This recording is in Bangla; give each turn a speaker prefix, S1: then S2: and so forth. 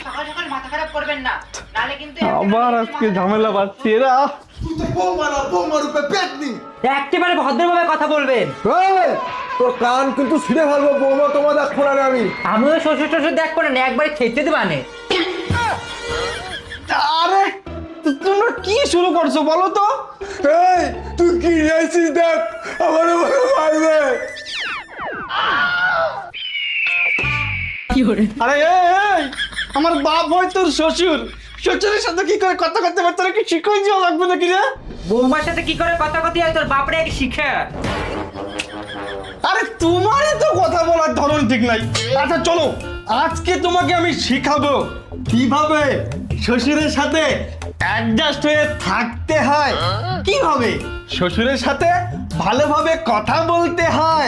S1: সকাল সকাল মাথা খারাপ করবেন না, নালে কিন্তু
S2: আবার আজকে ঝামেলা পাচ্ছি এরা।
S3: তুই তো বৌমা রূপে পেতনি।
S1: একেবারে ভদ্রভাবে কথা বলবেন।
S3: এই, তোর কান কিন্তু ছিঁড়ে ফেলবো। বৌমা তোমার দেখো না আমি।
S1: আমিও শ্বশুর শ্বশুর দেখবো না, একবারে খেতে দেবানে।
S2: আরে তোমরা কি শুরু করছো বলো তো?
S3: এই, তুই কি নিয়েছিস দেখ, আমার মারবে।
S2: আরে এই, আমার বাপ হয় তোর শ্বশুর, শ্বশুরের সাথে কি করে কথা করতে পারতো কি শিখে যাওয়া লাগবে নাকি রে?
S1: বৌমার সাথে কি করে কথা কথি হয় তোর বাপরে এক শিখে।
S2: আরে তোমারই তো কথা বলার ধরন ঠিক নাই। আচ্ছা চলো, আজকে তোমাকে আমি শিখাবো কিভাবে শ্বশুরের সাথে অ্যাডজাস্ট হয়ে থাকতে হয়, কিভাবে শ্বশুরের সাথে ভালোভাবে কথা বলতে হয়।